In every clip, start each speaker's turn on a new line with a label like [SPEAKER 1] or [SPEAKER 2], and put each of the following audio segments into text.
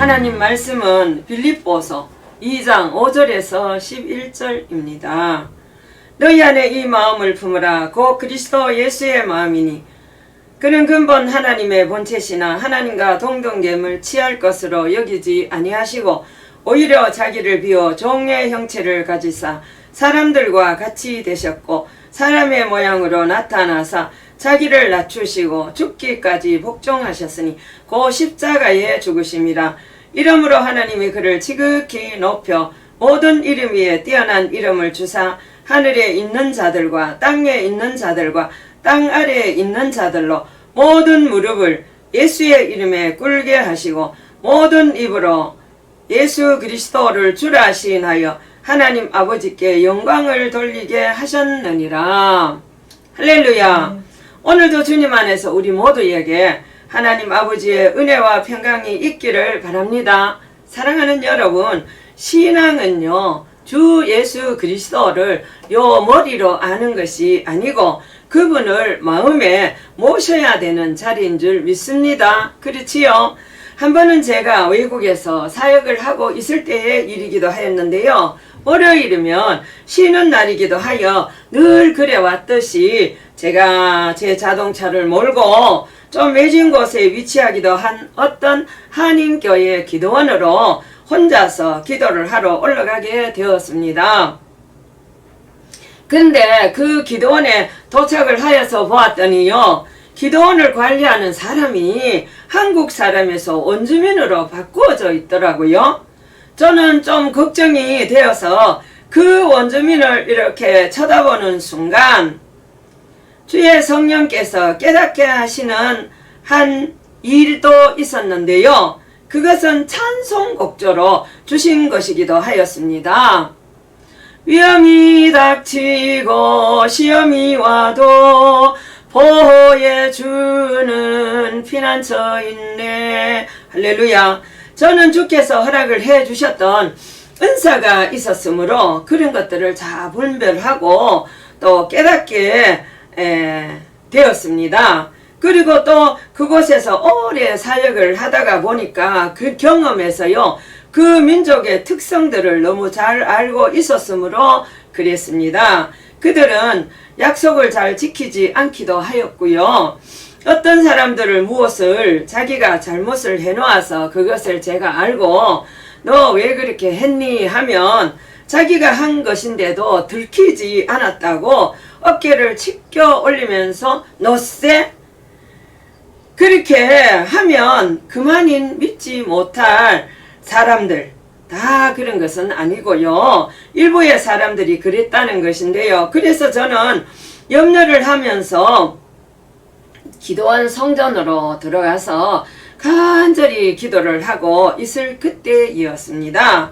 [SPEAKER 1] 하나님 말씀은 빌립보서 2장 5절에서 11절입니다. 너희 안에 이 마음을 품으라. 곧 그리스도 예수의 마음이니 그는 근본 하나님의 본체시나 하나님과 동등됨을 취할 것으로 여기지 아니하시고 오히려 자기를 비워 종의 형체를 가지사 사람들과 같이 되셨고 사람의 모양으로 나타나사 자기를 낮추시고 죽기까지 복종하셨으니 곧 십자가에 죽으심이라. 이러므로 하나님이 그를 지극히 높여 모든 이름 위에 뛰어난 이름을 주사 하늘에 있는 자들과 땅에 있는 자들과 땅 아래에 있는 자들로 모든 무릎을 예수의 이름에 꿇게 하시고 모든 입으로 예수 그리스도를 주라 시인하여 하나님 아버지께 영광을 돌리게 하셨느니라. 할렐루야. 오늘도 주님 안에서 우리 모두에게 하나님 아버지의 은혜와 평강이 있기를 바랍니다. 사랑하는 여러분, 신앙은요 주 예수 그리스도를 요 머리로 아는 것이 아니고 그분을 마음에 모셔야 되는 자리인 줄 믿습니다. 그렇지요? 한 번은 제가 외국에서 사역을 하고 있을 때의 일이기도 하였는데요. 월요일이면 쉬는 날이기도 하여 늘 그래왔듯이 제가 제 자동차를 몰고 좀 외진 곳에 위치하기도 한 어떤 한인교회 기도원으로 혼자서 기도를 하러 올라가게 되었습니다. 근데 그 기도원에 도착을 하여서 보았더니요, 기도원을 관리하는 사람이 한국 사람에서 원주민으로 바꾸어져 있더라고요. 저는 좀 걱정이 되어서 그 원주민을 이렇게 쳐다보는 순간 주의 성령께서 깨닫게 하시는 한 일도 있었는데요. 그것은 찬송곡조로 주신 것이기도 하였습니다. 위험이 닥치고 시험이 와도 보호해주는 피난처 있네. 할렐루야. 저는 주께서 허락을 해주셨던 은사가 있었으므로 그런 것들을 다 분별하고 또 깨닫게 되었습니다. 그리고 또 그곳에서 오래 사역을 하다가 보니까 그 경험에서요, 그 민족의 특성들을 너무 잘 알고 있었으므로 그랬습니다. 그들은 약속을 잘 지키지 않기도 하였고요. 어떤 사람들을 무엇을 자기가 잘못을 해놓아서 그것을 제가 알고 너 왜 그렇게 했니 하면 자기가 한 것인데도 들키지 않았다고 어깨를 치켜 올리면서 너쎄? 그렇게 하면 그만인 믿지 못할 사람들, 다 그런 것은 아니고요. 일부의 사람들이 그랬다는 것인데요. 그래서 저는 염려를 하면서 기도원 성전으로 들어가서 간절히 기도를 하고 있을 그때이었습니다.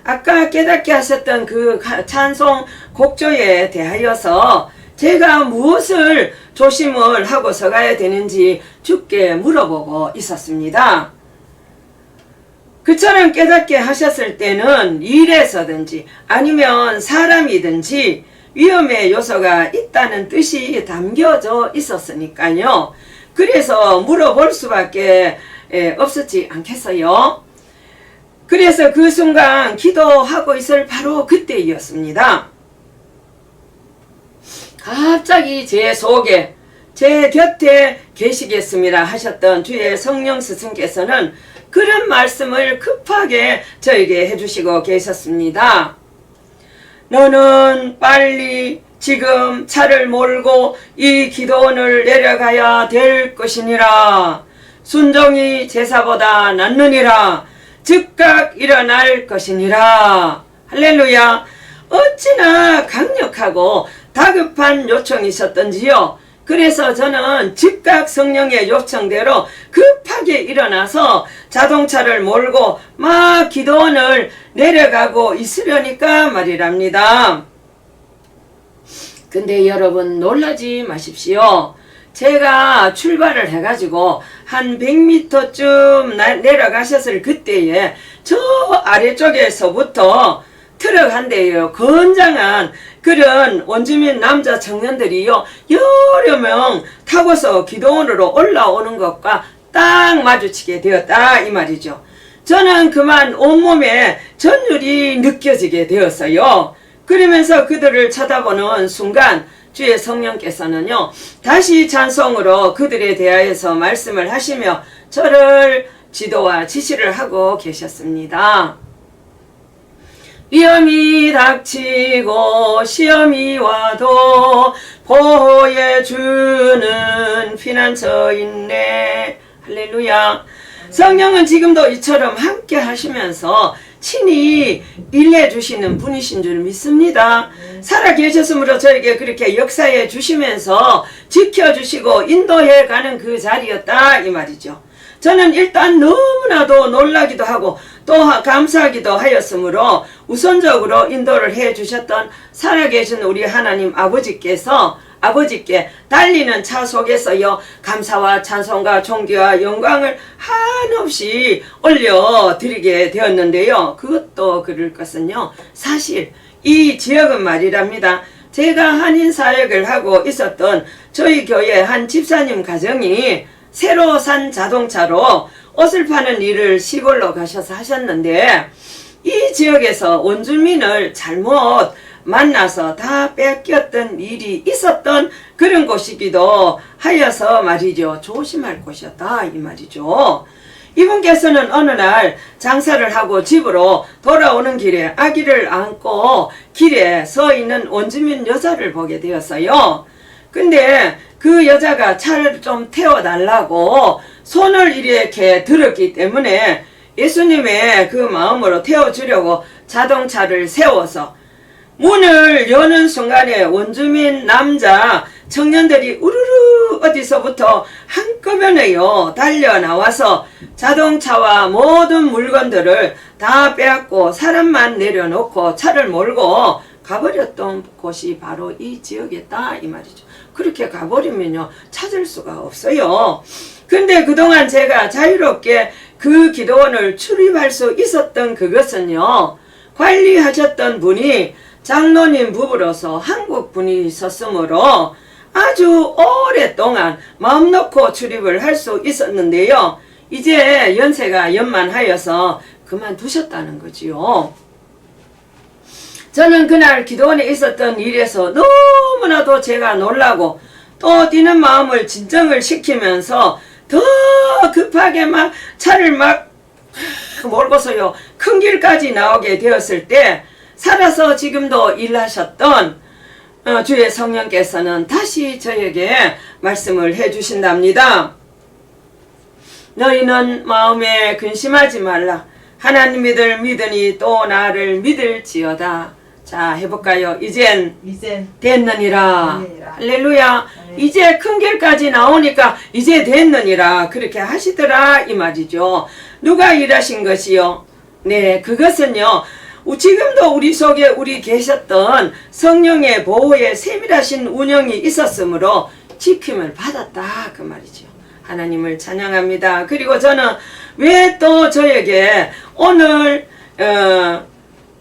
[SPEAKER 1] 아까 깨닫게 하셨던 그 찬송 곡조에 대하여서 제가 무엇을 조심을 하고서 가야 되는지 주께 물어보고 있었습니다. 그처럼 깨닫게 하셨을 때는 일에서든지 아니면 사람이든지 위험의 요소가 있다는 뜻이 담겨져 있었으니까요. 그래서 물어볼 수밖에 없었지 않겠어요? 그래서 그 순간 기도하고 있을 바로 그때였습니다. 갑자기 제 속에 제 곁에 계시겠습니다 하셨던 주의 성령 스승께서는 그런 말씀을 급하게 저에게 해주시고 계셨습니다. 너는 빨리 지금 차를 몰고 이 기도원을 내려가야 될 것이니라. 순종이 제사보다 낫느니라. 즉각 일어날 것이니라. 할렐루야. 어찌나 강력하고 다급한 요청이셨던지요. 그래서 저는 즉각 성령의 요청대로 급하게 일어나서 자동차를 몰고 막 기도원을 내려가고 있으려니까 말이랍니다. 근데 여러분 놀라지 마십시오. 제가 출발을 해가지고 한 100m쯤 내려가셨을 그때에 저 아래쪽에서부터 트럭 한 대요. 건장한 그런 원주민 남자 청년들이요. 여러 명 타고서 기도원으로 올라오는 것과 딱 마주치게 되었다 이 말이죠. 저는 그만 온몸에 전율이 느껴지게 되었어요. 그러면서 그들을 쳐다보는 순간 주의 성령께서는요, 다시 찬송으로 그들에 대하여서 말씀을 하시며 저를 지도와 지시를 하고 계셨습니다. 위험이 닥치고 시험이 와도 보호해주는 피난처 있네. 할렐루야. 성령은 지금도 이처럼 함께 하시면서 친히 일해 주시는 분이신 줄 믿습니다. 살아 계셨으므로 저에게 그렇게 역사해 주시면서 지켜주시고 인도해 가는 그 자리였다 이 말이죠. 저는 일단 너무나도 놀라기도 하고 또 감사하기도 하였으므로 우선적으로 인도를 해 주셨던 살아계신 우리 하나님 아버지께 달리는 차 속에서요, 감사와 찬송과 존귀와 영광을 한없이 올려드리게 되었는데요. 그것도 그럴 것은요, 사실 이 지역은 말이랍니다. 제가 한인사역을 하고 있었던 저희 교회 한 집사님 가정이 새로 산 자동차로 옷을 파는 일을 시골로 가셔서 하셨는데, 이 지역에서 원주민을 잘못 만나서 다 뺏겼던 일이 있었던 그런 곳이기도 하여서 말이죠. 조심할 곳이었다 이 말이죠. 이분께서는 어느 날 장사를 하고 집으로 돌아오는 길에 아기를 안고 길에 서 있는 원주민 여자를 보게 되었어요. 근데 그 여자가 차를 좀 태워달라고 손을 이렇게 들었기 때문에 예수님의 그 마음으로 태워주려고 자동차를 세워서 문을 여는 순간에 원주민 남자 청년들이 우르르 어디서부터 한꺼번에요 달려 나와서 자동차와 모든 물건들을 다 빼앗고 사람만 내려놓고 차를 몰고 가버렸던 곳이 바로 이 지역이었다 이 말이죠. 그렇게 가버리면요 찾을 수가 없어요. 근데 그동안 제가 자유롭게 그 기도원을 출입할 수 있었던 그것은요, 관리하셨던 분이 장로님 부부로서 한국 분이 있었으므로 아주 오랫동안 마음 놓고 출입을 할 수 있었는데요, 이제 연세가 연만하여서 그만두셨다는 거지요. 저는 그날 기도원에 있었던 일에서 너무나도 제가 놀라고 또 뛰는 마음을 진정을 시키면서 더 급하게 막 차를 막 몰고서요 큰 길까지 나오게 되었을 때 살아서 지금도 일하셨던 주의 성령께서는 다시 저에게 말씀을 해주신답니다. 너희는 마음에 근심하지 말라. 하나님 믿으니 또 나를 믿을지어다. 자, 해볼까요? 이젠 됐느니라. 할렐루야. 이제 큰 길까지 나오니까 이제 됐느니라. 그렇게 하시더라 이 말이죠. 누가 일하신 것이요? 네, 그것은요, 지금도 우리 속에 우리 계셨던 성령의 보호에 세밀하신 운영이 있었으므로 지킴을 받았다 그 말이죠. 하나님을 찬양합니다. 그리고 저는 왜 또 저에게 오늘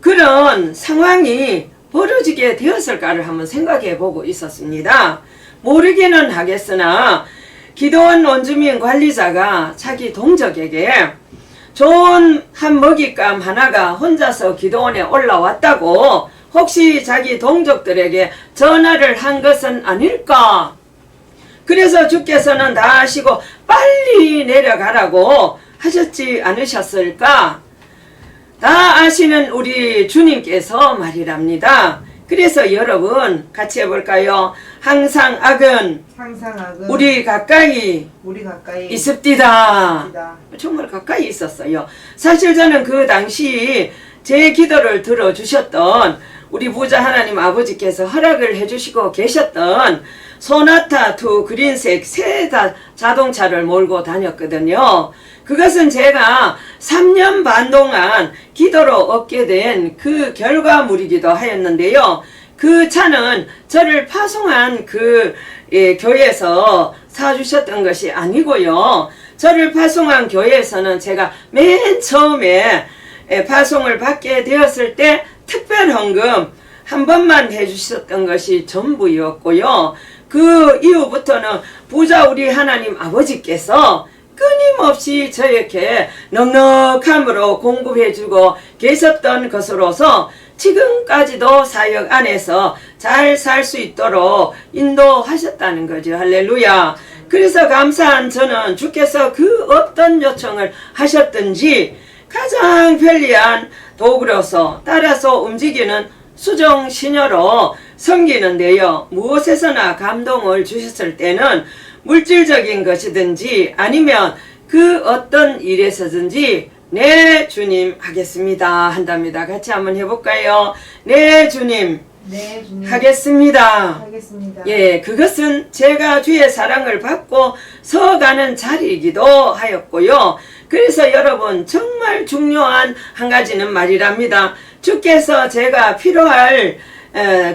[SPEAKER 1] 그런 상황이 벌어지게 되었을까를 한번 생각해 보고 있었습니다. 모르기는 하겠으나 기도원 원주민 관리자가 자기 동족에게 좋은 한 먹잇감 하나가 혼자서 기도원에 올라왔다고 혹시 자기 동족들에게 전화를 한 것은 아닐까? 그래서 주께서는 다 아시고 빨리 내려가라고 하셨지 않으셨을까? 다 아시는 우리 주님께서 말이랍니다. 그래서 여러분 같이 해볼까요? 항상 악은 우리 가까이 있읍디다. 정말 가까이 있었어요. 사실 저는 그 당시 제 기도를 들어주셨던 우리 부자 하나님 아버지께서 허락을 해주시고 계셨던 소나타 2 그린색 새 자동차를 몰고 다녔거든요. 그것은 제가 3년 반 동안 기도로 얻게 된 그 결과물이기도 하였는데요. 그 차는 저를 파송한 그 교회에서 사주셨던 것이 아니고요. 저를 파송한 교회에서는 제가 맨 처음에 파송을 받게 되었을 때 특별 헌금 한 번만 해주셨던 것이 전부였고요. 그 이후부터는 부자 우리 하나님 아버지께서 끊임없이 저에게 넉넉함으로 공급해주고 계셨던 것으로서 지금까지도 사역 안에서 잘 살 수 있도록 인도하셨다는 거죠. 할렐루야. 그래서 감사한 저는 주께서 그 어떤 요청을 하셨든지 가장 편리한 도구로서 따라서 움직이는 수종 시녀로 섬기는데요. 무엇에서나 감동을 주셨을 때는 물질적인 것이든지 아니면 그 어떤 일에서든지 네 주님 하겠습니다 한답니다. 같이 한번 해볼까요? 네 주님,
[SPEAKER 2] 네, 주님.
[SPEAKER 1] 하겠습니다.
[SPEAKER 2] 하겠습니다.
[SPEAKER 1] 예, 그것은 제가 주의 사랑을 받고 서가는 자리이기도 하였고요. 그래서 여러분 정말 중요한 한 가지는 말이랍니다. 주께서 제가 필요할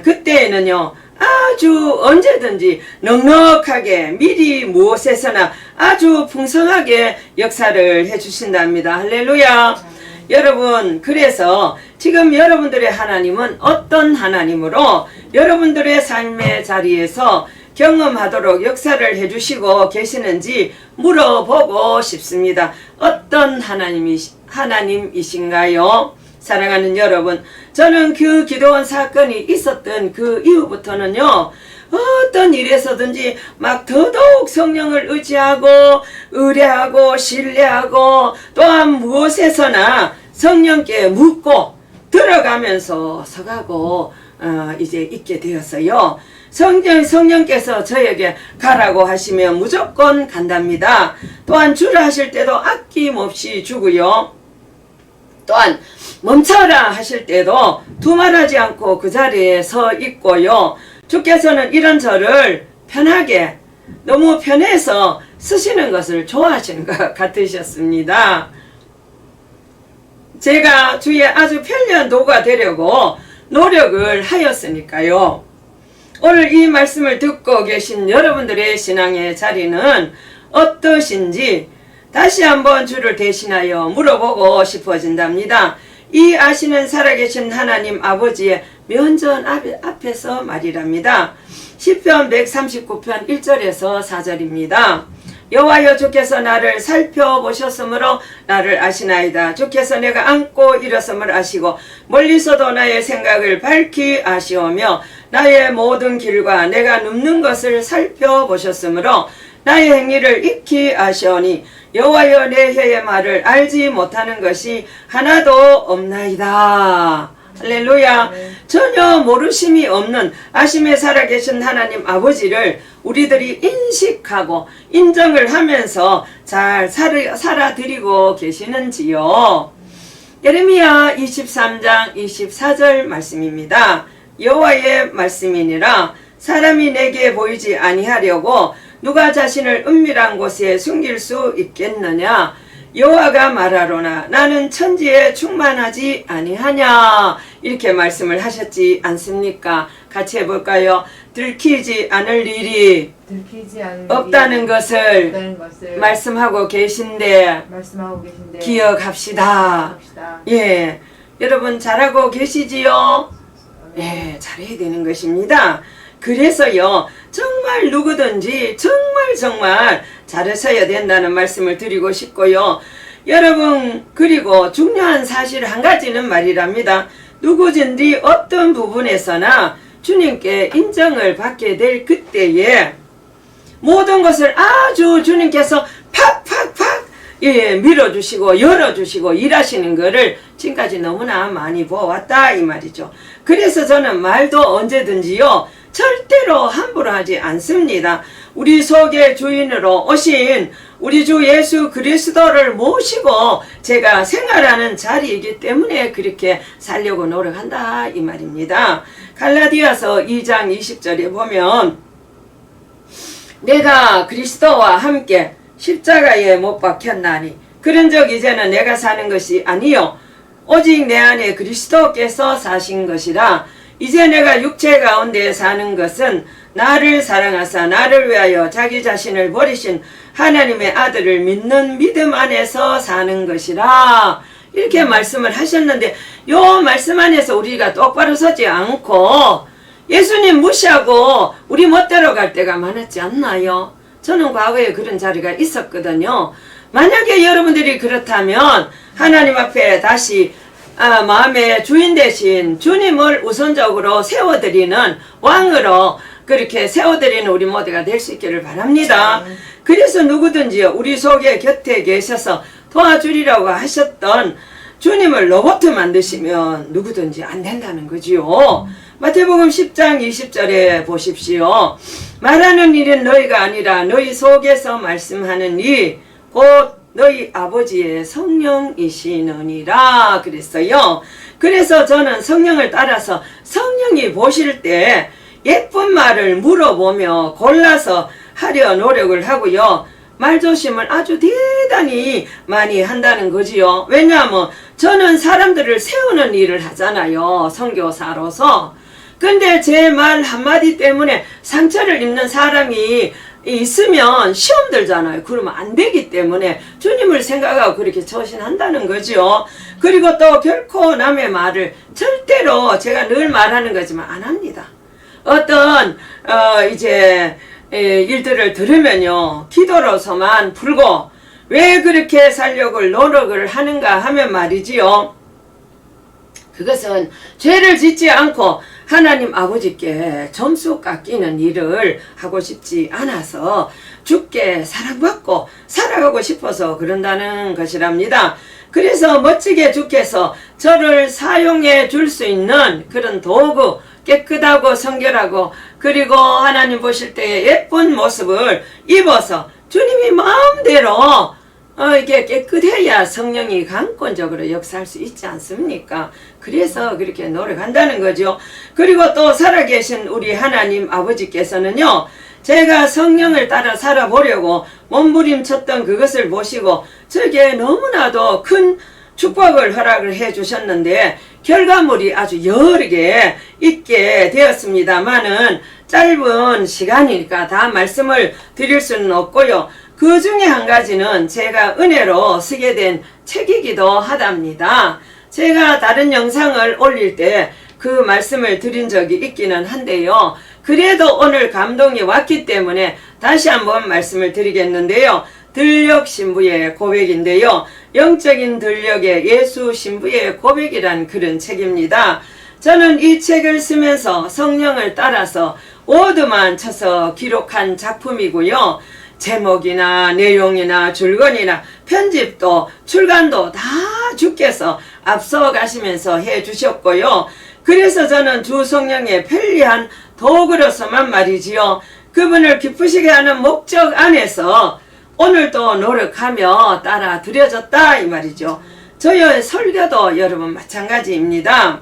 [SPEAKER 1] 그때에는요, 아주 언제든지 넉넉하게 미리 무엇에서나 아주 풍성하게 역사를 해주신답니다. 할렐루야. 여러분, 그래서 지금 여러분들의 하나님은 어떤 하나님으로 여러분들의 삶의 자리에서 경험하도록 역사를 해주시고 계시는지 물어보고 싶습니다. 어떤 하나님이신가요? 사랑하는 여러분, 저는 그 기도원 사건이 있었던 그 이후부터는요, 어떤 일에서든지 막 더더욱 성령을 의지하고 의뢰하고 신뢰하고 또한 무엇에서나 성령께 묻고 들어가면서 서가고 이제 있게 되었어요. 성령께서 저에게 가라고 하시면 무조건 간답니다. 또한 주라 하실 때도 아낌없이 주고요. 또한 멈춰라 하실 때도 두말하지 않고 그 자리에 서 있고요. 주께서는 이런 저를 편하게, 너무 편해서 쓰시는 것을 좋아하시는 것 같으셨습니다. 제가 주의 아주 편리한 도구가 되려고 노력을 하였으니까요. 오늘 이 말씀을 듣고 계신 여러분들의 신앙의 자리는 어떠신지 다시 한번 주를 대신하여 물어보고 싶어진답니다. 이 아시는 살아계신 하나님 아버지의 면전 앞에서 말이랍니다. 시편 139편 1절에서 4절입니다. 여호와여, 주께서 나를 살펴보셨으므로 나를 아시나이다. 주께서 내가 앉고 일어섬을 아시고 멀리서도 나의 생각을 밝히 아시오며 나의 모든 길과 내가 눕는 것을 살펴보셨으므로 나의 행위를 익히 아시오니 여호와여, 내 혀의 말을 알지 못하는 것이 하나도 없나이다. 할렐루야. 전혀 모르심이 없는 아심에 살아계신 하나님 아버지를 우리들이 인식하고 인정을 하면서 잘 살아드리고 계시는지요. 예레미야 23장 24절 말씀입니다. 여호와의 말씀이니라. 사람이 내게 보이지 아니하려고 누가 자신을 은밀한 곳에 숨길 수 있겠느냐. 여호와가 말하로나 나는 천지에 충만하지 아니하냐. 이렇게 말씀을 하셨지 않습니까? 같이 해볼까요? 들키지 않을 일이 없다는 것을 말씀하고 계신데 기억합시다. 예, 여러분 잘하고 계시지요? 예, 잘해야 되는 것입니다. 그래서요, 정말 누구든지 정말 잘하셔야 된다는 말씀을 드리고 싶고요. 여러분, 그리고 중요한 사실 한 가지는 말이랍니다. 누구든지 어떤 부분에서나 주님께 인정을 받게 될 그때에 모든 것을 아주 주님께서 팍팍팍 밀어주시고 열어주시고 일하시는 것을 지금까지 너무나 많이 보았다 이 말이죠. 그래서 저는 말도 언제든지요, 절대로 함부로 하지 않습니다. 우리 속의 주인으로 오신 우리 주 예수 그리스도를 모시고 제가 생활하는 자리이기 때문에 그렇게 살려고 노력한다 이 말입니다. 갈라디아서 2장 20절에 보면 내가 그리스도와 함께 십자가에 못 박혔나니 그런즉 이제는 내가 사는 것이 아니요 오직 내 안에 그리스도께서 사신 것이라. 이제 내가 육체 가운데 사는 것은 나를 사랑하사 나를 위하여 자기 자신을 버리신 하나님의 아들을 믿는 믿음 안에서 사는 것이라. 이렇게 말씀을 하셨는데 요 말씀 안에서 우리가 똑바로 서지 않고 예수님 무시하고 우리 멋대로 갈 때가 많았지 않나요? 저는 과거에 그런 자리가 있었거든요. 만약에 여러분들이 그렇다면 하나님 앞에 다시 마음의 주인 되신 주님을 우선적으로 세워드리는 왕으로 그렇게 세워드리는 우리 모두가 될 수 있기를 바랍니다. 그래서 누구든지 우리 속에 곁에 계셔서 도와주리라고 하셨던 주님을 로봇 만드시면 누구든지 안 된다는 거지요. 마태복음 10장 20절에 보십시오. 말하는 일은 너희가 아니라 너희 속에서 말씀하는 이 곧 너희 아버지의 성령이시느니라 그랬어요. 그래서 저는 성령을 따라서 성령이 보실 때 예쁜 말을 물어보며 골라서 하려 노력을 하고요. 말조심을 아주 대단히 많이 한다는 거지요. 왜냐하면 저는 사람들을 세우는 일을 하잖아요. 선교사로서. 근데 제 말 한마디 때문에 상처를 입는 사람이 있으면 시험 들잖아요. 그러면 안 되기 때문에 주님을 생각하고 그렇게 처신한다는 거죠. 그리고 또 결코 남의 말을 절대로 제가 늘 말하는 거지만 안 합니다. 어떤 일들을 들으면요, 기도로서만 풀고 왜 그렇게 살려고 노력을 하는가 하면 말이지요. 그것은 죄를 짓지 않고 하나님 아버지께 점수 깎이는 일을 하고 싶지 않아서 주께 사랑받고 살아가고 싶어서 그런다는 것이랍니다. 그래서 멋지게 주께서 저를 사용해 줄 수 있는 그런 도구, 깨끗하고 성결하고 그리고 하나님 보실 때 예쁜 모습을 입어서 주님이 마음대로 이게 깨끗해야 성령이 강권적으로 역사할 수 있지 않습니까? 그래서 그렇게 노력한다는 거죠. 그리고 또 살아계신 우리 하나님 아버지께서는요, 제가 성령을 따라 살아보려고 몸부림쳤던 그것을 보시고 저에게 너무나도 큰 축복을 허락을 해 주셨는데 결과물이 아주 여러 개 있게 되었습니다만은 짧은 시간이니까 다 말씀을 드릴 수는 없고요. 그 중에 한 가지는 제가 은혜로 쓰게 된 책이기도 하답니다. 제가 다른 영상을 올릴 때 그 말씀을 드린 적이 있기는 한데요. 그래도 오늘 감동이 왔기 때문에 다시 한번 말씀을 드리겠는데요. 들녘 신부의 고백인데요. 영적인 들녘의 예수 신부의 고백이란 그런 책입니다. 저는 이 책을 쓰면서 성령을 따라서 워드만 쳐서 기록한 작품이고요. 제목이나 내용이나 줄거리나 편집도 출간도 다 주께서 앞서 가시면서 해 주셨고요. 그래서 저는 주 성령의 편리한 도구로서만 말이지요. 그분을 기쁘시게 하는 목적 안에서 오늘도 노력하며 따라 드려졌다 이 말이죠. 저의 설교도 여러분 마찬가지입니다.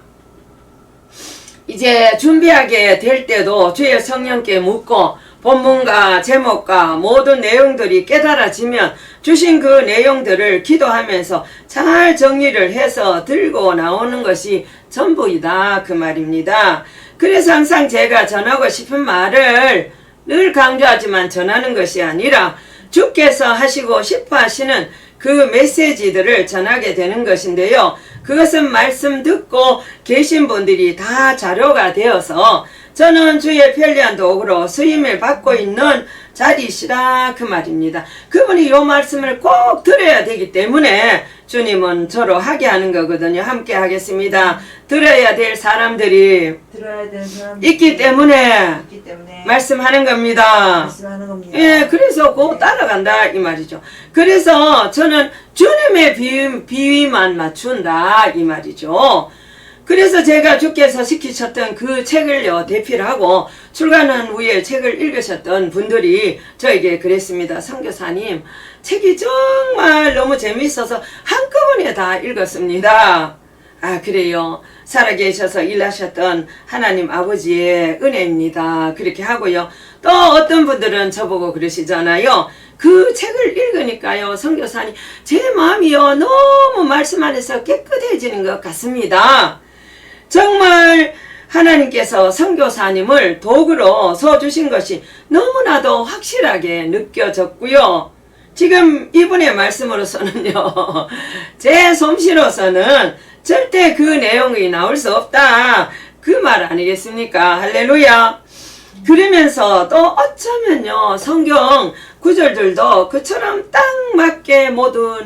[SPEAKER 1] 이제 준비하게 될 때도 주의 성령께 묻고 본문과 제목과 모든 내용들이 깨달아지면 주신 그 내용들을 기도하면서 잘 정리를 해서 들고 나오는 것이 전부이다 그 말입니다. 그래서 항상 제가 전하고 싶은 말을 늘 강조하지만 전하는 것이 아니라 주께서 하시고 싶어 하시는 그 메시지들을 전하게 되는 것인데요. 그것은 말씀 듣고 계신 분들이 다 자료가 되어서 저는 주의 편리한 도구로 쓰임을 받고 있는 자리시라 그 말입니다. 그분이 이 말씀을 꼭 들어야 되기 때문에 주님은 저로 하게 하는 거거든요. 함께 하겠습니다. 들어야 될 사람들이 있기 때문에 말씀하는 겁니다. 예, 그래서 꼭 따라간다 이 말이죠. 그래서 저는 주님의 비위만 맞춘다 이 말이죠. 그래서 제가 주께서 시키셨던 그 책을요 대필하고 출간한 후에 책을 읽으셨던 분들이 저에게 그랬습니다. 선교사님 책이 정말 너무 재미있어서 한꺼번에 다 읽었습니다. 아 그래요. 살아계셔서 일하셨던 하나님 아버지의 은혜입니다. 그렇게 하고요. 또 어떤 분들은 저보고 그러시잖아요. 그 책을 읽으니까요 선교사님 제 마음이요 너무 말씀 안에서 깨끗해지는 것 같습니다. 정말 하나님께서 선교사님을 도구로 써주신 것이 너무나도 확실하게 느껴졌고요. 지금 이분의 말씀으로서는요. 제 솜씨로서는 절대 그 내용이 나올 수 없다. 그 말 아니겠습니까? 할렐루야. 그러면서 또 어쩌면요. 성경 구절들도 그처럼 딱 맞게 모두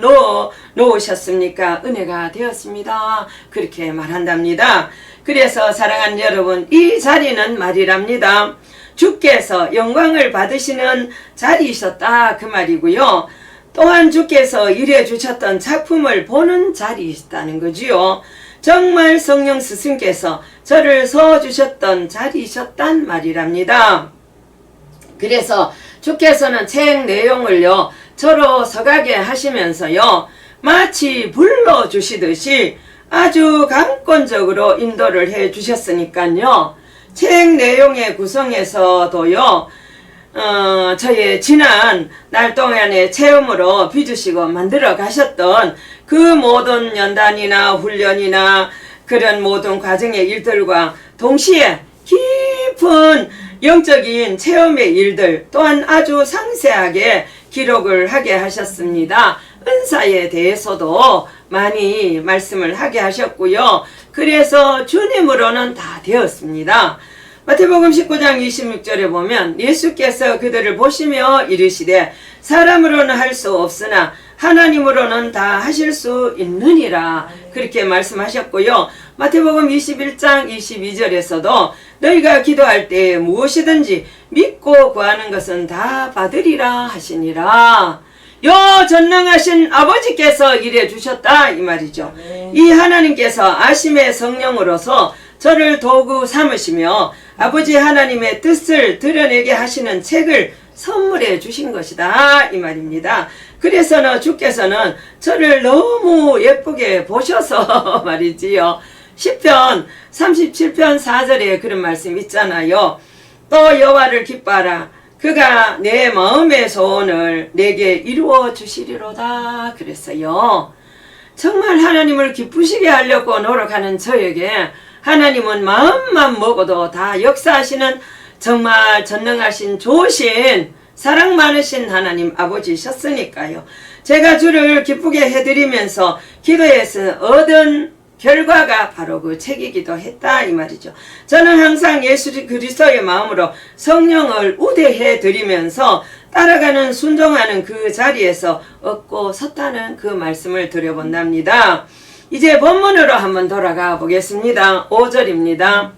[SPEAKER 1] 놓으셨습니까? 은혜가 되었습니다. 그렇게 말한답니다. 그래서 사랑하는 여러분, 이 자리는 말이랍니다. 주께서 영광을 받으시는 자리이셨다 그 말이고요. 또한 주께서 일해 주셨던 작품을 보는 자리이셨다는 거지요. 정말 성령 스승께서 저를 서주셨던 자리이셨단 말이랍니다. 그래서 주께서는 책 내용을요 저로 서가게 하시면서요 마치 불러주시듯이 아주 강권적으로 인도를 해 주셨으니까요. 책 내용의 구성에서도요 저의 지난 날 동안의 체험으로 빚으시고 만들어 가셨던 그 모든 연단이나 훈련이나 그런 모든 과정의 일들과 동시에 깊은 영적인 체험의 일들 또한 아주 상세하게 기록을 하게 하셨습니다. 은사에 대해서도 많이 말씀을 하게 하셨고요. 그래서 주님으로는 다 되었습니다. 마태복음 19장 26절에 보면 예수께서 그들을 보시며 이르시되 사람으로는 할 수 없으나 하나님으로는 다 하실 수 있느니라 그렇게 말씀하셨고요. 마태복음 21장 22절에서도 너희가 기도할 때 무엇이든지 믿고 구하는 것은 다 받으리라 하시니라. 요 전능하신 아버지께서 일해 주셨다 이 말이죠. 이 하나님께서 아심의 성령으로서 저를 도구 삼으시며 아버지 하나님의 뜻을 드러내게 하시는 책을 선물해 주신 것이다 이 말입니다. 그래서는 주께서는 저를 너무 예쁘게 보셔서 말이지요. 시편 37편 4절에 그런 말씀 있잖아요. 또 여호와를 기뻐하라. 그가 내 마음의 소원을 내게 이루어 주시리로다 그랬어요. 정말 하나님을 기쁘시게 하려고 노력하는 저에게 하나님은 마음만 먹어도 다 역사하시는 정말 전능하신 좋으신 사랑 많으신 하나님 아버지셨으니까요. 제가 주를 기쁘게 해드리면서 기도해서 얻은 결과가 바로 그 책이기도 했다 이 말이죠. 저는 항상 예수 그리스도의 마음으로 성령을 우대해 드리면서 따라가는 순종하는 그 자리에서 얻고 섰다는 그 말씀을 드려본답니다. 이제 본문으로 한번 돌아가 보겠습니다. 5절입니다.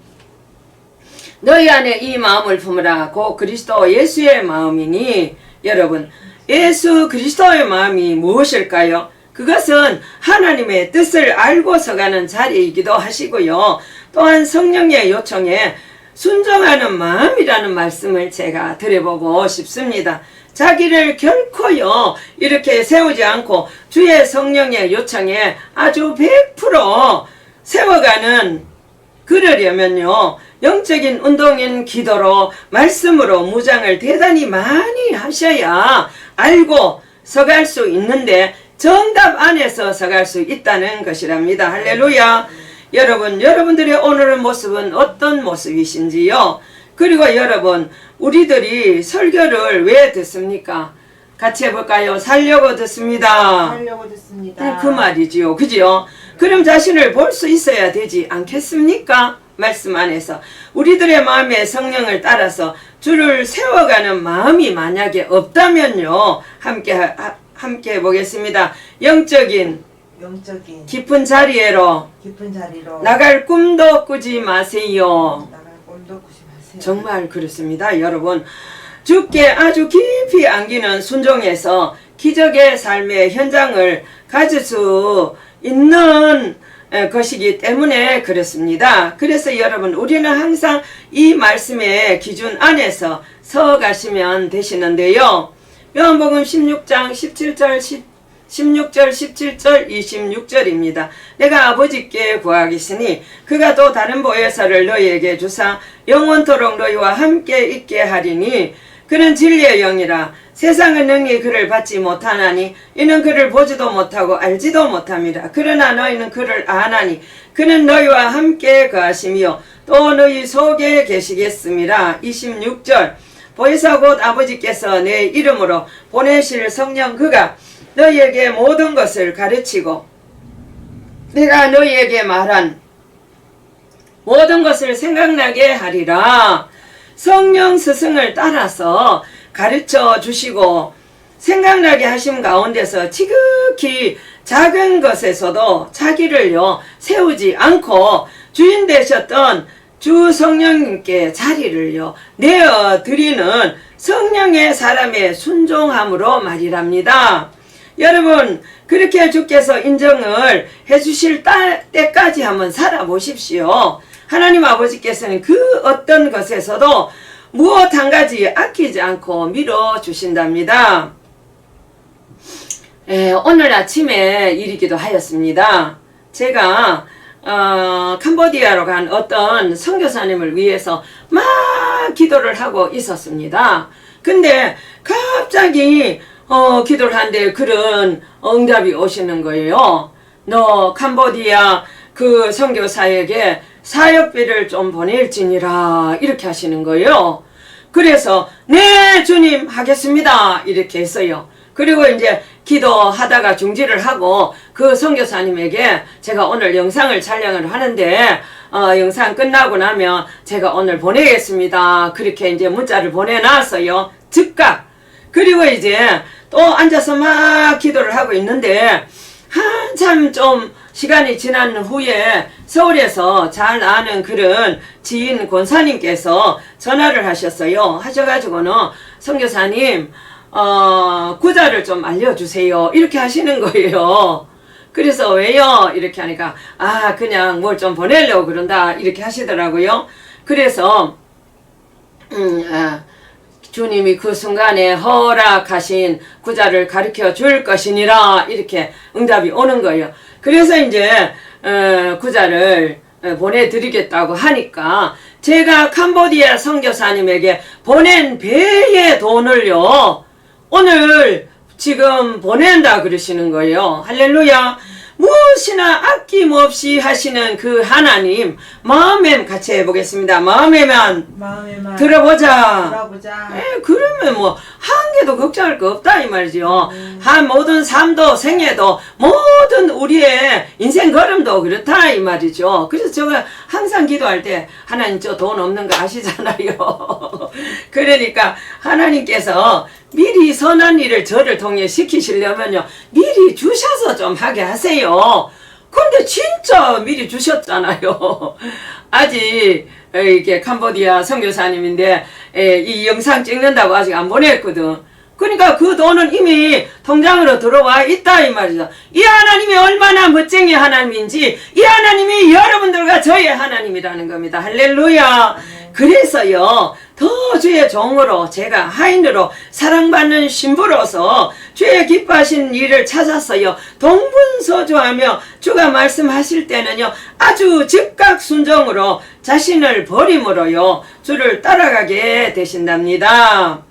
[SPEAKER 1] 너희 안에 이 마음을 품으라. 곧 그리스도 예수의 마음이니. 여러분, 예수 그리스도의 마음이 무엇일까요? 그것은 하나님의 뜻을 알고서 가는 자리이기도 하시고요. 또한 성령의 요청에 순종하는 마음이라는 말씀을 제가 드려보고 싶습니다. 자기를 결코요 이렇게 세우지 않고 주의 성령의 요청에 아주 100% 세워가는 그러려면요 영적인 운동인 기도로 말씀으로 무장을 대단히 많이 하셔야 알고 서갈 수 있는데 정답 안에서 서갈 수 있다는 것이랍니다. 할렐루야. 여러분, 여러분들의 오늘의 모습은 어떤 모습이신지요? 그리고 여러분, 우리들이 설교를 왜 듣습니까? 같이 해볼까요? 살려고 듣습니다.
[SPEAKER 2] 살려고 듣습니다.
[SPEAKER 1] 그 말이지요. 그죠? 그럼 자신을 볼 수 있어야 되지 않겠습니까? 말씀 안에서. 우리들의 마음에 성령을 따라서 주를 세워가는 마음이 만약에 없다면요. 함께 해보겠습니다. 영적인 깊은 자리로 나갈 꿈도 꾸지 마세요. 정말 그렇습니다. 여러분, 주께 아주 깊이 안기는 순종에서 기적의 삶의 현장을 가질 수 있는 것이기 때문에 그렇습니다. 그래서 여러분, 우리는 항상 이 말씀의 기준 안에서 서 가시면 되시는데요. 요한복음 16장 16절 17절 26절입니다. 내가 아버지께 구하겠으니 그가 또 다른 보혜사를 너희에게 주사 영원토록 너희와 함께 있게 하리니 그는 진리의 영이라. 세상은 능히 그를 받지 못하나니 이는 그를 보지도 못하고 알지도 못함이라. 그러나 너희는 그를 아나니 그는 너희와 함께 거하시며 또 너희 속에 계시겠음이라. 26절 보혜사 곧 아버지께서 내 이름으로 보내실 성령 그가 너희에게 모든 것을 가르치고 내가 너희에게 말한 모든 것을 생각나게 하리라. 성령 스승을 따라서 가르쳐 주시고 생각나게 하심 가운데서 지극히 작은 것에서도 자기를요 세우지 않고 주인 되셨던 주 성령님께 자리를요 내어드리는 성령의 사람의 순종함으로 말이랍니다. 여러분 그렇게 주께서 인정을 해주실 때까지 한번 살아보십시오. 하나님 아버지께서는 그 어떤 것에서도 무엇 한 가지 아끼지 않고 밀어주신답니다. 오늘 아침에 일이기도 하였습니다. 제가 캄보디아로 간 어떤 선교사님을 위해서 막 기도를 하고 있었습니다. 근데 갑자기 기도를 하는데 그런 응답이 오시는 거예요. 너 캄보디아 그 선교사에게 사역비를 좀 보낼지니라 이렇게 하시는 거예요. 그래서 네 주님 하겠습니다 이렇게 했어요. 그리고 이제 기도하다가 중지를 하고 그 선교사님에게 제가 오늘 영상을 촬영을 하는데 영상 끝나고 나면 제가 오늘 보내겠습니다. 그렇게 이제 문자를 보내놨어요. 즉각. 그리고 이제 또 앉아서 막 기도를 하고 있는데 한참 좀 시간이 지난 후에 서울에서 잘 아는 그런 지인 권사님께서 전화를 하셨어요. 하셔가지고는 선교사님 구자를 좀 알려주세요 이렇게 하시는 거예요. 그래서 왜요? 이렇게 하니까 그냥 뭘 좀 보내려고 그런다 이렇게 하시더라고요. 그래서 주님이 그 순간에 허락하신 구자를 가르쳐 줄 것이니라 이렇게 응답이 오는 거예요. 그래서 이제 구자를 보내드리겠다고 하니까 제가 캄보디아 선교사님에게 보낸 배의 돈을요 오늘 지금 보낸다 그러시는 거예요. 할렐루야. 무엇이나 아낌없이 하시는 그 하나님 마음에 같이 해보겠습니다. 마음에만 들어보자. 그러면 뭐 한 개도 걱정할 거 없다 이 말이죠. 한 모든 삶도 생애도 모든 우리의 인생 걸음도 그렇다 이 말이죠. 그래서 제가 항상 기도할 때 하나님 저 돈 없는 거 아시잖아요. 그러니까 하나님께서 미리 선한 일을 저를 통해 시키시려면요 미리 주셔서 좀 하게 하세요. 근데 진짜 미리 주셨잖아요. 아직 이게 캄보디아 선교사님인데 이 영상 찍는다고 아직 안 보냈거든. 그러니까 그 돈은 이미 통장으로 들어와 있다 이 말이죠. 이 하나님이 얼마나 멋쟁이 하나님인지 이 하나님이 여러분들과 저의 하나님이라는 겁니다. 할렐루야. 그래서요 더 주의 종으로 제가 하인으로 사랑받는 신부로서 주의 기뻐하신 일을 찾았어요. 동분서주하며 주가 말씀하실 때는요 아주 즉각 순종으로 자신을 버림으로요 주를 따라가게 되신답니다.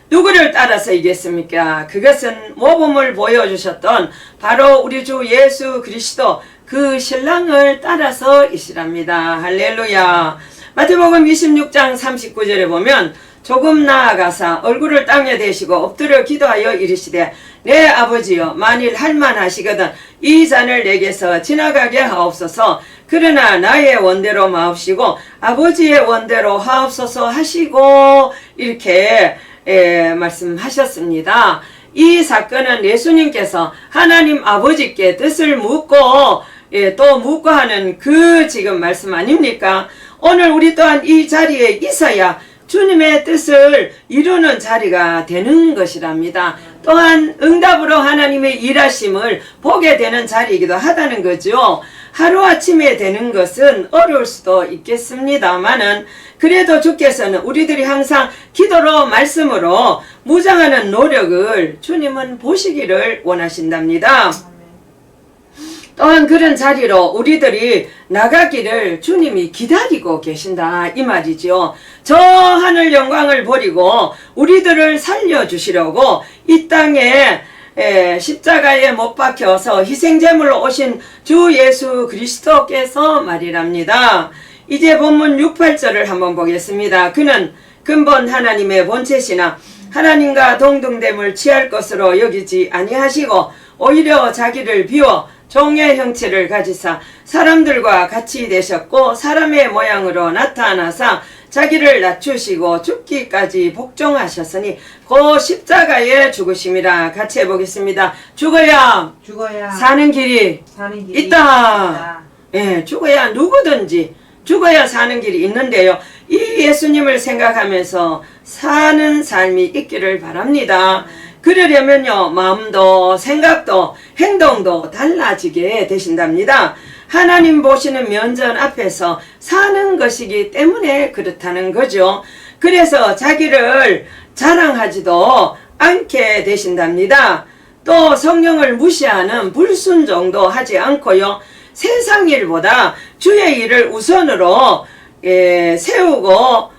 [SPEAKER 1] 누구를 따라서 이겠습니까? 그것은 모범을 보여주셨던 바로 우리 주 예수 그리스도 그 신랑을 따라서이시랍니다. 할렐루야. 마태복음 26장 39절에 보면 조금 나아가사 얼굴을 땅에 대시고 엎드려 기도하여 이르시되 내 아버지여 만일 할만하시거든 이 잔을 내게서 지나가게 하옵소서. 그러나 나의 원대로 마옵시고 아버지의 원대로 하옵소서 하시고 이렇게 말씀하셨습니다. 이 사건은 예수님께서 하나님 아버지께 뜻을 묻고 또 묻고 하는 그 지금 말씀 아닙니까? 오늘 우리 또한 이 자리에 있어야 주님의 뜻을 이루는 자리가 되는 것이랍니다. 또한 응답으로 하나님의 일하심을 보게 되는 자리이기도 하다는 거죠. 하루아침에 되는 것은 어려울 수도 있겠습니다만은 그래도 주께서는 우리들이 항상 기도로 말씀으로 무장하는 노력을 주님은 보시기를 원하신답니다. 또한 그런 자리로 우리들이 나가기를 주님이 기다리고 계신다 이 말이죠. 저 하늘 영광을 버리고 우리들을 살려주시려고 이 땅에 십자가에 못 박혀서 희생제물로 오신 주 예수 그리스도께서 말이랍니다. 이제 본문 6, 8절을 한번 보겠습니다. 그는 근본 하나님의 본체시나 하나님과 동등됨을 취할 것으로 여기지 아니하시고 오히려 자기를 비워 종의 형체를 가지사 사람들과 같이 되셨고 사람의 모양으로 나타나사 자기를 낮추시고 죽기까지 복종하셨으니 그 십자가에 죽으심이라. 같이 해보겠습니다. 죽어야 사는 길이 있다. 예, 죽어야 누구든지 죽어야 사는 길이 있는데요. 이 예수님을 생각하면서 사는 삶이 있기를 바랍니다. 그러려면요, 마음도 생각도 행동도 달라지게 되신답니다. 하나님 보시는 면전 앞에서 사는 것이기 때문에 그렇다는 거죠. 그래서 자기를 자랑하지도 않게 되신답니다. 또 성령을 무시하는 불순종도 하지 않고요. 세상 일보다 주의 일을 우선으로 세우고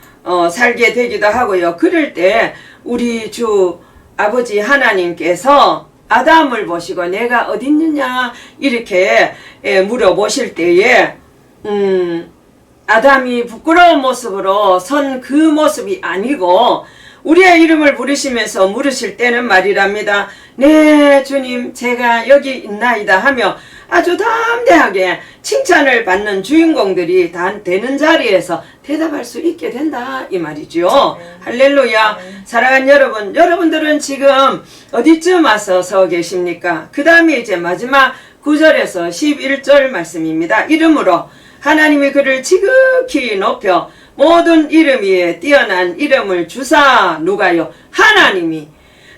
[SPEAKER 1] 살게 되기도 하고요. 그럴 때 우리 주 아버지 하나님께서 아담을 보시고 내가 어디 있느냐 이렇게 물어보실 때에 아담이 부끄러운 모습으로 선 그 모습이 아니고 우리의 이름을 부르시면서 물으실 때는 말이랍니다. 네 주님 제가 여기 있나이다 하며 아주 담대하게 칭찬을 받는 주인공들이 다 되는 자리에서 대답할 수 있게 된다 이 말이죠. 할렐루야. 사랑하는 여러분, 여러분들은 지금 어디쯤 와서 서 계십니까? 그 다음에 이제 마지막 9절에서 11절 말씀입니다. 이름으로 하나님이 그를 지극히 높여 모든 이름 위에 뛰어난 이름을 주사. 누가요? 하나님이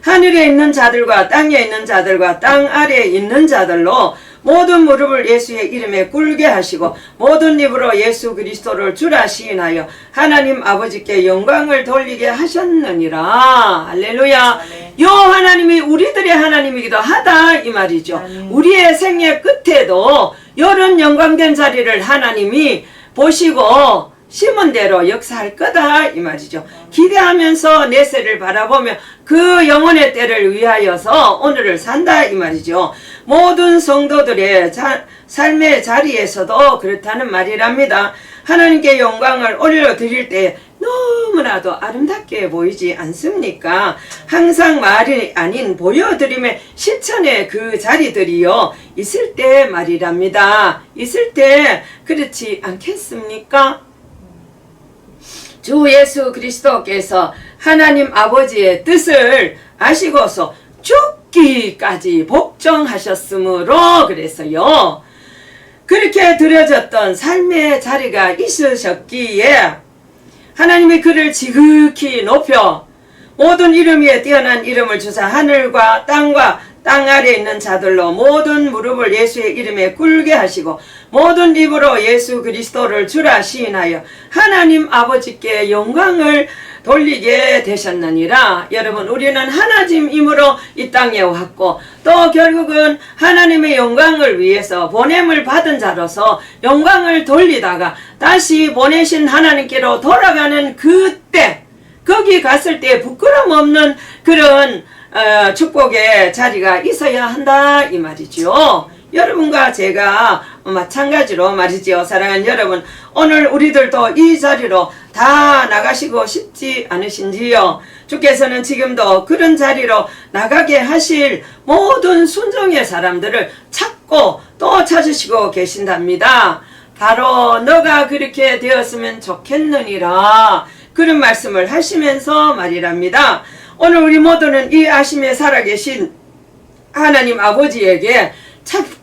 [SPEAKER 1] 하늘에 있는 자들과 땅에 있는 자들과 땅 아래에 있는 자들로 모든 무릎을 예수의 이름에 꿇게 하시고 모든 입으로 예수 그리스도를 주라 시인하여 하나님 아버지께 영광을 돌리게 하셨느니라. 할렐루야. 요 하나님이 우리들의 하나님이기도 하다 이 말이죠. 우리의 생애 끝에도 요런 영광된 자리를 하나님이 보시고 심은 대로 역사할 거다 이 말이죠. 기대하면서 내세를 바라보며 그 영혼의 때를 위하여서 오늘을 산다 이 말이죠. 모든 성도들의 삶의 자리에서도 그렇다는 말이랍니다. 하나님께 영광을 올려드릴 때 너무나도 아름답게 보이지 않습니까? 항상 말이 아닌 보여드림의 실천의 그 자리들이요 있을 때 말이랍니다. 있을 때 그렇지 않겠습니까? 주 예수 그리스도께서 하나님 아버지의 뜻을 아시고서 죽기까지 복종하셨으므로 그래서요. 그렇게 드려졌던 삶의 자리가 있으셨기에 하나님이 그를 지극히 높여 모든 이름 위에 뛰어난 이름을 주사 하늘과 땅과 땅 아래에 있는 자들로 모든 무릎을 예수의 이름에 꿇게 하시고 모든 입으로 예수 그리스도를 주라 시인하여 하나님 아버지께 영광을 돌리게 되셨느니라. 여러분, 우리는 하나님이므로 이 땅에 왔고 또 결국은 하나님의 영광을 위해서 보냄을 받은 자로서 영광을 돌리다가 다시 보내신 하나님께로 돌아가는 그때 거기 갔을 때 부끄럼 없는 그런 축복의 자리가 있어야 한다 이 말이죠. 여러분과 제가 마찬가지로 말이죠. 사랑하는 여러분, 오늘 우리들도 이 자리로 다 나가시고 싶지 않으신지요? 주께서는 지금도 그런 자리로 나가게 하실 모든 순종의 사람들을 찾고 또 찾으시고 계신답니다. 바로 너가 그렇게 되었으면 좋겠느니라 그런 말씀을 하시면서 말이랍니다. 오늘 우리 모두는 이 아심에 살아계신 하나님 아버지에게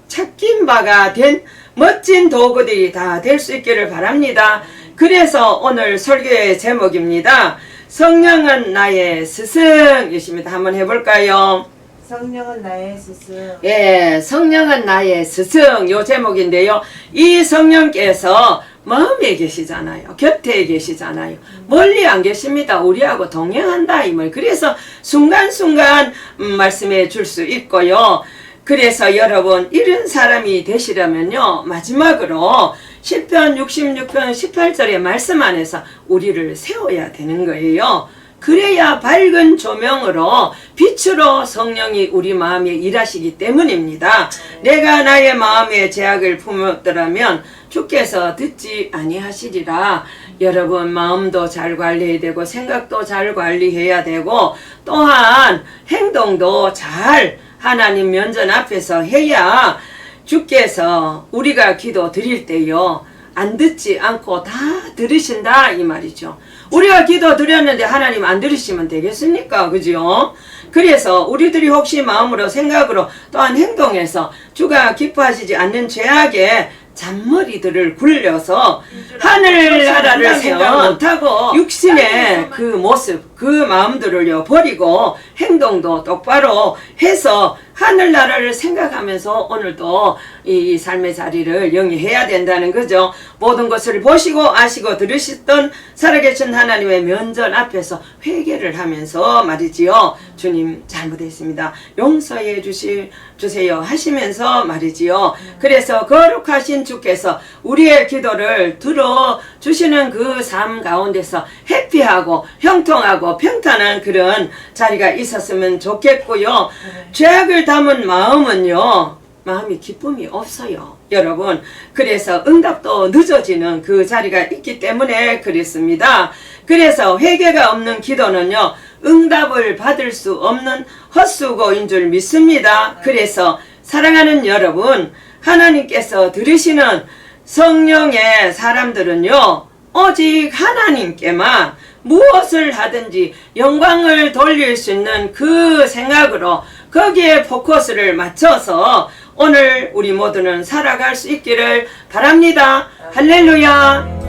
[SPEAKER 1] 찾긴 바가 된 멋진 도구들이 다 될 수 있기를 바랍니다. 그래서 오늘 설교의 제목입니다. 성령은 나의 스승이십니다. 한번 해볼까요?
[SPEAKER 2] 성령은 나의 스승.
[SPEAKER 1] 예, 성령은 나의 스승 요 제목인데요. 이 성령께서 마음에 계시잖아요. 곁에 계시잖아요. 멀리 안 계십니다. 우리하고 동행한다 이 말. 그래서 순간순간 말씀해 줄 수 있고요. 그래서 여러분 이런 사람이 되시려면요. 마지막으로 시편 66편 18절의 말씀 안에서 우리를 세워야 되는 거예요. 그래야 밝은 조명으로 빛으로 성령이 우리 마음에 일하시기 때문입니다. 내가 나의 마음에 죄악을 품었더라면 주께서 듣지 아니하시리라. 여러분 마음도 잘 관리해야 되고 생각도 잘 관리해야 되고 또한 행동도 잘 하나님 면전 앞에서 해야 주께서 우리가 기도 드릴 때요 안 듣지 않고 다 들으신다 이 말이죠. 우리가 기도 드렸는데 하나님 안 들으시면 되겠습니까? 그죠? 그래서 우리들이 혹시 마음으로 생각으로 또한 행동해서 주가 기뻐하시지 않는 죄악의 잔머리들을 굴려서 하늘나라를 생각 못하고 육신의 그 모습, 그 마음들을요 버리고 행동도 똑바로 해서 하늘나라를 생각하면서 오늘도 이 삶의 자리를 영위해야 된다는 거죠. 모든 것을 보시고 아시고 들으시던 살아계신 하나님의 면전 앞에서 회개를 하면서 말이지요. 주님 잘못했습니다. 용서해 주세요 하시면서 말이지요. 그래서 거룩하신 주께서 우리의 기도를 들어주시는 그 삶 가운데서 해피하고 형통하고 평탄한 그런 자리가 있었으면 좋겠고요. 죄악을 담은 마음은요. 마음이 기쁨이 없어요. 여러분. 그래서 응답도 늦어지는 그 자리가 있기 때문에 그랬습니다. 그래서 회개가 없는 기도는요. 응답을 받을 수 없는 헛수고인 줄 믿습니다. 그래서 사랑하는 여러분, 하나님께서 들으시는 성령의 사람들은요. 오직 하나님께만 무엇을 하든지 영광을 돌릴 수 있는 그 생각으로 거기에 포커스를 맞춰서 오늘 우리 모두는 살아갈 수 있기를 바랍니다. 할렐루야.